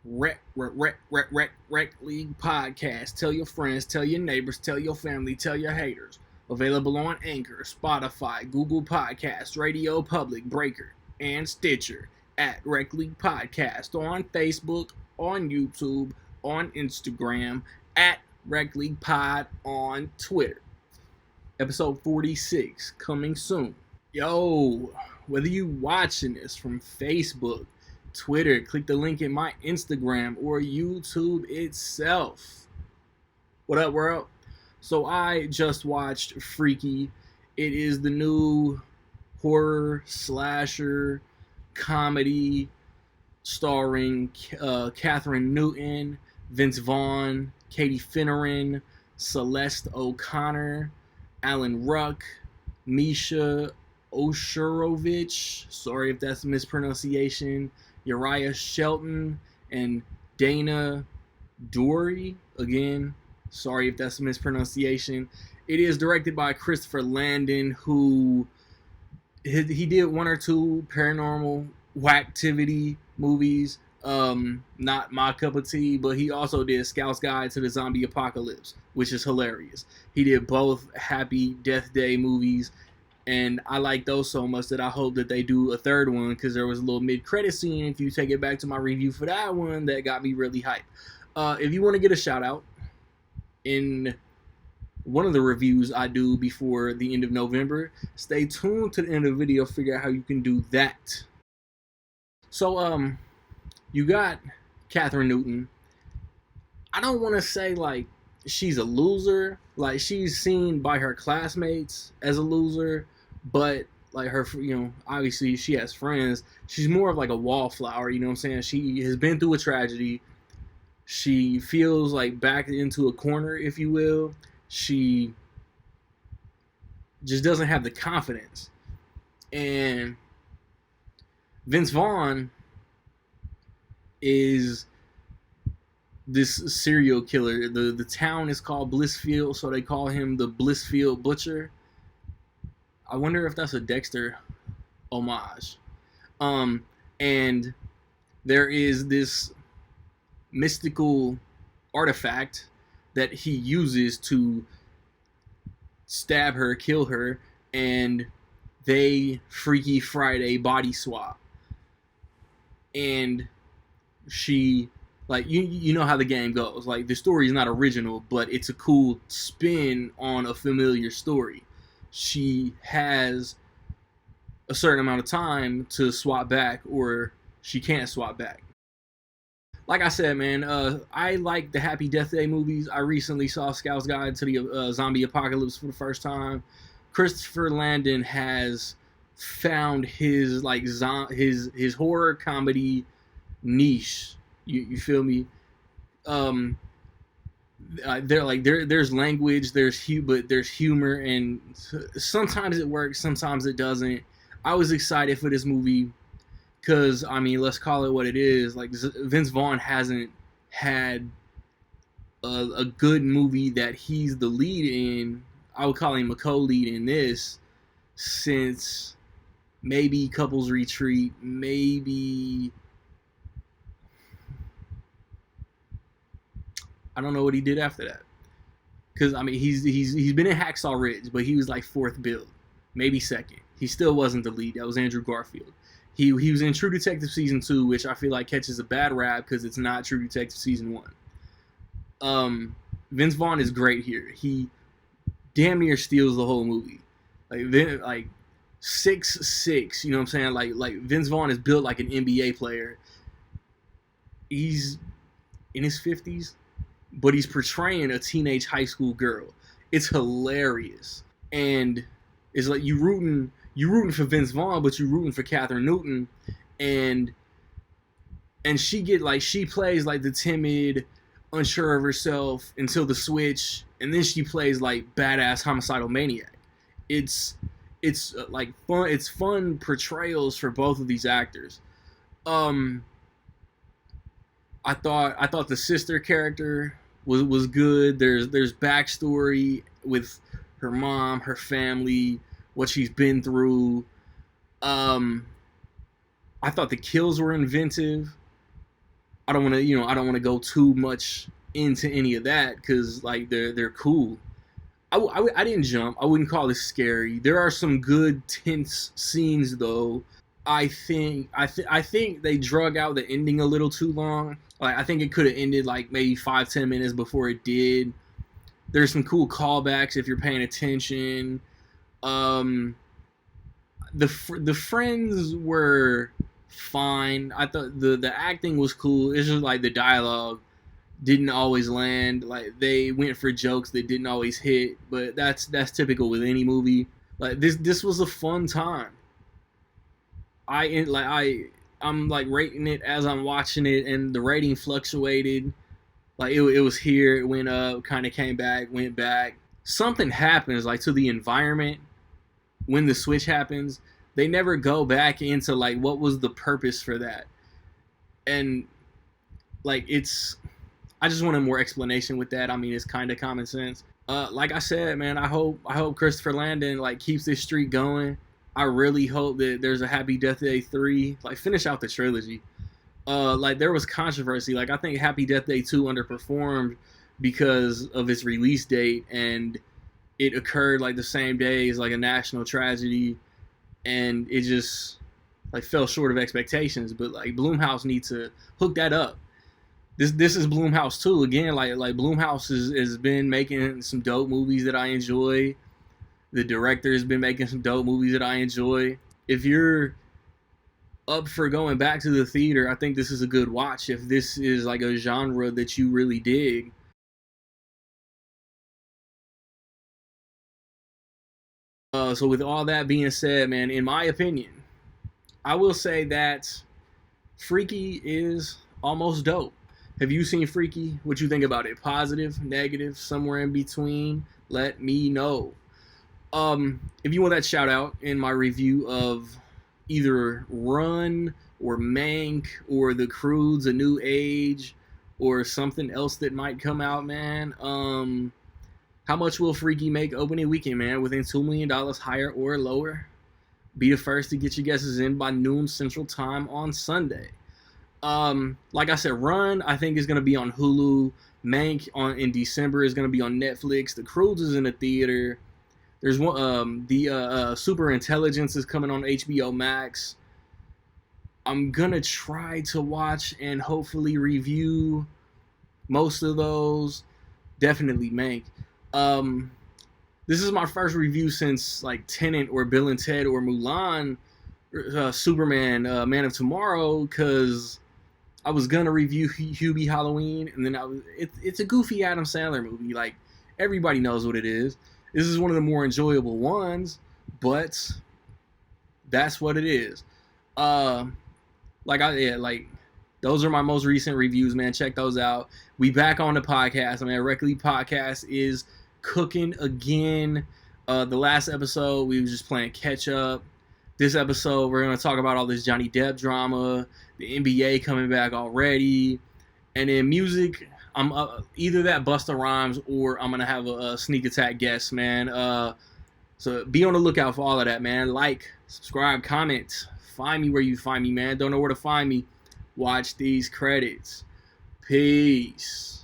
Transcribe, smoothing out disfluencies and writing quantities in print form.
Rec League Podcast. Tell your friends, tell your neighbors, tell your family, tell your haters. Available on Anchor, Spotify, Google Podcasts, Radio Public, Breaker, and Stitcher at Rec League Podcast. On Facebook, on YouTube, on Instagram, at Rec League Pod on Twitter. Episode 46 coming soon. Yo, whether you watching this from Facebook, Twitter, click the link in my Instagram or YouTube itself. What up, world? So I just watched Freaky. It is the new horror slasher comedy starring Kathryn Newton, Vince Vaughn, Katie Finneran, Celeste O'Connor, Alan Ruck, Misha Oshurovich, sorry if that's a mispronunciation, Uriah Shelton, and Dana Dory. Again, sorry if that's a mispronunciation. It is directed by Christopher Landon, who he did one or two Paranormal Whacktivity movies. Not my cup of tea, but he also did Scout's Guide to the Zombie Apocalypse, which is hilarious. He did both Happy Death Day movies, and I like those so much that I hope that they do a third one, because there was a little mid-credit scene, if you take it back to my review for that one, that got me really hyped. If you want to get a shout-out in one of the reviews I do before the end of November, stay tuned to the end of the video to figure out how you can do that. So, you got Kathryn Newton. I don't want to say, like, she's a loser. Like, she's seen by her classmates as a loser, but, like, her, obviously she has friends. She's more of, like, a wallflower, you know what I'm saying? She has been through a tragedy. She feels, like, backed into a corner, if you will. She just doesn't have the confidence. And Vince Vaughn is this serial killer. The town is called Blissfield, so they call him the Blissfield Butcher. I wonder if that's a Dexter homage. And there is this mystical artifact that he uses to stab her, kill her, and they Freaky Friday body swap. And she, like, you know how the game goes. Like, the story is not original, but it's a cool spin on a familiar story. She has a certain amount of time to swap back, or she can't swap back. Like I said, man, I like the Happy Death Day movies. I recently saw Scout's Guide to the Zombie Apocalypse for the first time. Christopher Landon has found his, like, his horror comedy niche. You feel me? There's language, but there's humor, and sometimes it works, sometimes it doesn't. I was excited for this movie because, I mean, let's call it what it is. Like, Vince Vaughn hasn't had a good movie that he's the lead in. I would call him a co-lead in this since maybe Couples Retreat, maybe, I don't know what he did after that. Because, I mean, he's been in Hacksaw Ridge, but he was like fourth build, maybe second. He still wasn't the lead. That was Andrew Garfield. He was in True Detective Season 2, which I feel like catches a bad rap because it's not True Detective Season 1. Vince Vaughn is great here. He damn near steals the whole movie. Like 6'6", you know what I'm saying? Like Vince Vaughn is built like an NBA player. He's in his 50s, but he's portraying a teenage high school girl. It's hilarious. And it's like you rooting for Vince Vaughn, but you rooting for Kathryn Newton, and she plays like the timid, unsure of herself until the switch, and then she plays like badass homicidal maniac. It's like fun. It's fun portrayals for both of these actors. I thought the sister character was good. There's backstory with her mom, her family, what she's been through. I thought the kills were inventive. I don't want to, I don't want to go too much into any of that because like they're cool. I didn't jump. I wouldn't call it scary. There are some good tense scenes though. I think they drug out the ending a little too long. Like I think it could have ended like maybe 5-10 minutes before it did. There's some cool callbacks if you're paying attention. Um, the friends were fine. I thought the acting was cool. It's just like the dialogue didn't always land. Like they went for jokes that didn't always hit, but that's typical with any movie. Like this was a fun time. I'm like rating it as I'm watching it, and the rating fluctuated. Like it was here, it went up, kind of came back, went back. Something happens like to the environment when the switch happens. They never go back into like what was the purpose for that, and like it's. I just wanted more explanation with that. I mean, it's kind of common sense. Like I said, man, I hope Christopher Landon like keeps this streak going. I really hope that there's a Happy Death Day 3. Like finish out the trilogy. Like there was controversy. Like I think Happy Death Day 2 underperformed because of its release date, and it occurred like the same day as like a national tragedy, and it just like fell short of expectations. But like Blumhouse needs to hook that up. This is Blumhouse too. Again, like Blumhouse has been making some dope movies that I enjoy. The director has been making some dope movies that I enjoy. If you're up for going back to the theater, I think this is a good watch. If this is like a genre that you really dig. So with all that being said, man, in my opinion, I will say that Freaky is almost dope. Have you seen Freaky? What you think about it? Positive, negative, somewhere in between? Let me know. If you want that shout out in my review of either Run or Mank or The Croods: A New Age or something else that might come out, man. How much will Freaky make opening weekend, man? Within $2 million, higher or lower? Be the first to get your guesses in by noon Central Time on Sunday. Like I said, Run I think is gonna be on Hulu. Mank in December is gonna be on Netflix. The Croods is in the theater. There's one. The Super Intelligence is coming on HBO Max. I'm gonna try to watch and hopefully review most of those. Definitely Mank. Um, this is my first review since like Tenet or Bill and Ted or Mulan, Superman, Man of Tomorrow, because I was gonna review Hubie Halloween, and then it's a goofy Adam Sandler movie. Like everybody knows what it is. This is one of the more enjoyable ones, but that's what it is. Like those are my most recent reviews, man. Check those out. We back on the podcast. I mean, Reckley Podcast is cooking again. The last episode we were just playing catch up. This episode we're gonna talk about all this Johnny Depp drama, the NBA coming back already, and then music. I'm either that Busta Rhymes or I'm gonna have a sneak attack guest, man. So be on the lookout for all of that, man. Like, subscribe, comment. Find me where you find me, man. Don't know where to find me. Watch these credits. Peace.